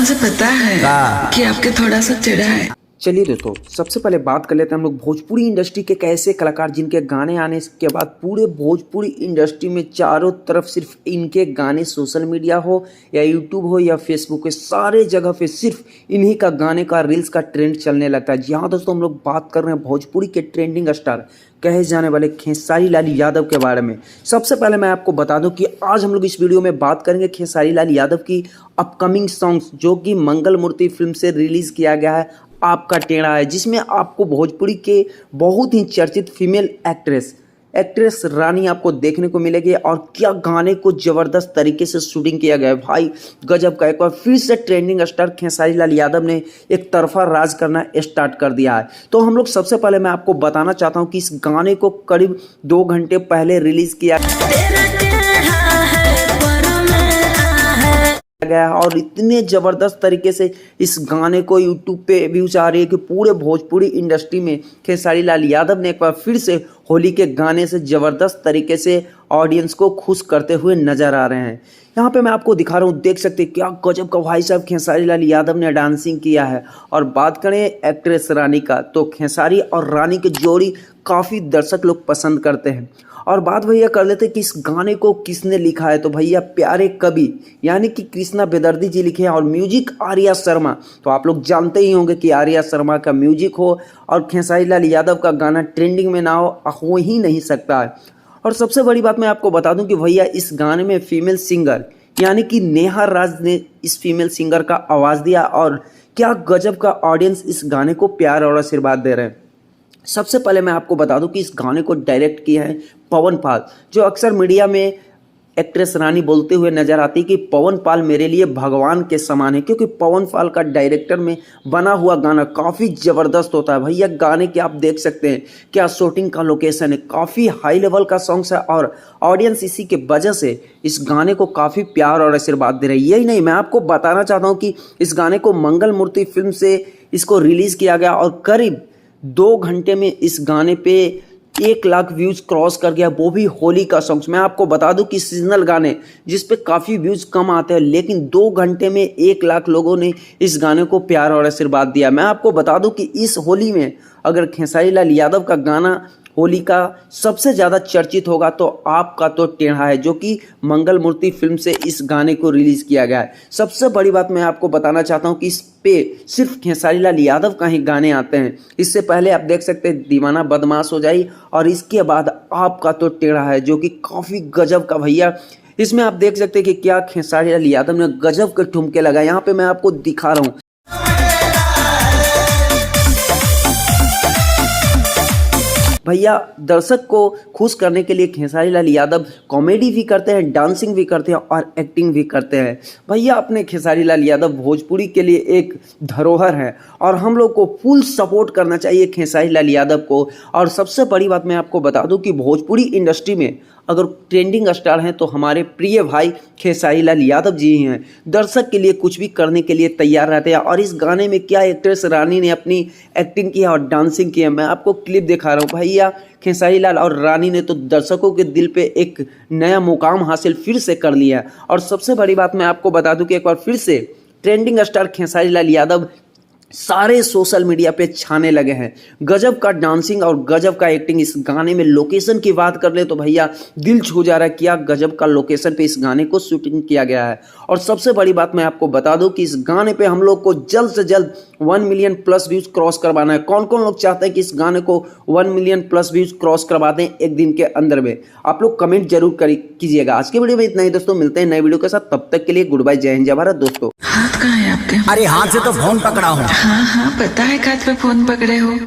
मुझे पता है कि आपके थोड़ा सा चिढ़ा है। चलिए दोस्तों, सबसे पहले बात कर लेते हैं हम लोग भोजपुरी इंडस्ट्री के कैसे कलाकार जिनके गाने आने के बाद पूरे भोजपुरी इंडस्ट्री में चारों तरफ सिर्फ इनके गाने, सोशल मीडिया हो या यूट्यूब हो या फेसबुक के सारे जगह पे सिर्फ इन्हीं का गाने का रील्स का ट्रेंड चलने लगता है। जी हाँ दोस्तों, हम लोग बात कर रहे हैं भोजपुरी के ट्रेंडिंग स्टार कहे जाने वाले खेसारी लाल यादव के बारे में। सबसे पहले मैं आपको बता दूं कि आज हम लोग इस वीडियो में बात करेंगे खेसारी लाल यादव की अपकमिंग सॉन्ग्स जो कि मंगल मूर्ति फिल्म से रिलीज किया गया है आपका टेढ़ा है, जिसमें आपको भोजपुरी के बहुत ही चर्चित फीमेल एक्ट्रेस रानी आपको देखने को मिलेगी। और क्या गाने को जबरदस्त तरीके से शूटिंग किया गया है भाई, गजब का। एक बार फिर से ट्रेंडिंग स्टार खेसारी लाल यादव ने एक तरफा राज करना स्टार्ट कर दिया है। तो हम लोग सबसे पहले मैं आपको बताना चाहता हूं कि इस गाने को करीब 2 घंटे पहले रिलीज किया गया और इतने ज़बरदस्त तरीके से इस गाने को यूट्यूब पे व्यूज आ रही है कि पूरे भोजपुरी इंडस्ट्री में खेसारी लाल यादव ने एक बार फिर से होली के गाने से ज़बरदस्त तरीके से ऑडियंस को खुश करते हुए नजर आ रहे हैं। यहाँ पे मैं आपको दिखा रहा हूँ, देख सकते हैं क्या गजब का भाई साहब खेसारी लाल यादव ने डांसिंग किया है। और बात करें एक्ट्रेस रानी का, तो खेसारी और रानी की जोड़ी काफ़ी दर्शक लोग पसंद करते हैं। और बात भैया कर लेते हैं कि इस गाने को किसने लिखा है, तो भैया प्यारे कवि यानी कि कृष्णा बेदर्दी जी लिखे हैं और म्यूजिक आर्या शर्मा। तो आप लोग जानते ही होंगे कि आर्या शर्मा का म्यूजिक हो और खेसारी लाल यादव का गाना ट्रेंडिंग में ना हो ही नहीं सकता है। और सबसे बड़ी बात मैं आपको बता दूं कि भैया इस गाने में फीमेल सिंगर यानी कि नेहा राज ने इस फीमेल सिंगर का आवाज़ दिया और क्या गजब का ऑडियंस इस गाने को प्यार और आशीर्वाद दे रहे हैं। सबसे पहले मैं आपको बता दूं कि इस गाने को डायरेक्ट किया है पवन पाल, जो अक्सर मीडिया में एक्ट्रेस रानी बोलते हुए नजर आती है कि पवन पाल मेरे लिए भगवान के समान है, क्योंकि पवन पाल का डायरेक्टर में बना हुआ गाना काफ़ी ज़बरदस्त होता है। भैया गाने के आप देख सकते हैं क्या शूटिंग का लोकेशन है, काफ़ी हाई लेवल का सॉन्ग्स है और ऑडियंस इसी के वजह से इस गाने को काफ़ी प्यार और आशीर्वाद दे रही है। यही नहीं, मैं आपको बताना चाहता हूँ कि इस गाने को मंगल मूर्ति फिल्म से इसको रिलीज़ किया गया और करीब 2 घंटे में इस गाने पे 1 लाख व्यूज क्रॉस कर गया, वो भी होली का सॉन्ग्स। मैं आपको बता दूं कि सीजनल गाने जिस पे काफ़ी व्यूज कम आते हैं, लेकिन 2 घंटे में 1 लाख लोगों ने इस गाने को प्यार और आशीर्वाद दिया। मैं आपको बता दूं कि इस होली में अगर खेसारी लाल यादव का गाना होली का सबसे ज़्यादा चर्चित होगा तो आपका तो टेढ़ा है, जो कि मंगल मूर्ति फिल्म से इस गाने को रिलीज़ किया गया है। सबसे बड़ी बात मैं आपको बताना चाहता हूं कि इस पे सिर्फ खेसारी लाल यादव का ही गाने आते हैं। इससे पहले आप देख सकते हैं दीवाना बदमाश हो जाई और इसके बाद आपका तो टेढ़ा है, जो कि काफ़ी गजब का भैया। इसमें आप देख सकते हैं कि क्या खेसारी लाल यादव ने गजब के ठुमके लगाए। यहाँ पे मैं आपको दिखा रहा हूँ, भैया दर्शक को खुश करने के लिए खेसारी लाल यादव कॉमेडी भी करते हैं, डांसिंग भी करते हैं और एक्टिंग भी करते हैं। भैया अपने खेसारी लाल यादव भोजपुरी के लिए एक धरोहर है और हम लोग को फुल सपोर्ट करना चाहिए खेसारी लाल यादव को। और सबसे बड़ी बात मैं आपको बता दूं कि भोजपुरी इंडस्ट्री में अगर ट्रेंडिंग स्टार हैं तो हमारे प्रिय भाई खेसारी लाल यादव जी हैं। दर्शक के लिए कुछ भी करने के लिए तैयार रहते हैं और इस गाने में क्या एक्ट्रेस रानी ने अपनी एक्टिंग की है और डांसिंग की है। मैं आपको क्लिप दिखा रहा हूँ भैया, खेसारी लाल और रानी ने तो दर्शकों के दिल पे एक नया मुकाम हासिल फिर से कर लिया है। और सबसे बड़ी बात मैं आपको बता दूं कि एक बार फिर से ट्रेंडिंग स्टार खेसारी लाल यादव सारे सोशल मीडिया पे छाने लगे हैं। गजब का डांसिंग और गजब का एक्टिंग इस गाने में। लोकेशन की बात कर ले तो भैया दिल छू जा रहा है, क्या गजब का लोकेशन पे इस गाने को शूटिंग किया गया है। और सबसे बड़ी बात मैं आपको बता दूं कि इस गाने पे हम लोग को जल्द से जल्द 1 मिलियन प्लस व्यूज क्रॉस करवाना है। कौन कौन लोग चाहते हैं कि इस गाने को 1 मिलियन प्लस व्यूज क्रॉस करवा दें एक दिन के अंदर में, आप लोग कमेंट जरूर कीजिएगा। आज के वीडियो में इतना ही दोस्तों, मिलते हैं नए वीडियो के साथ, तब तक के लिए गुड बाय, जय हिंद जय भारत दोस्तों। हाथ कहाँ है आपके? अरे हाथ से तो फोन पकड़ा हूँ। हाँ हाँ पता है, हाथ पे फोन पकड़े हो।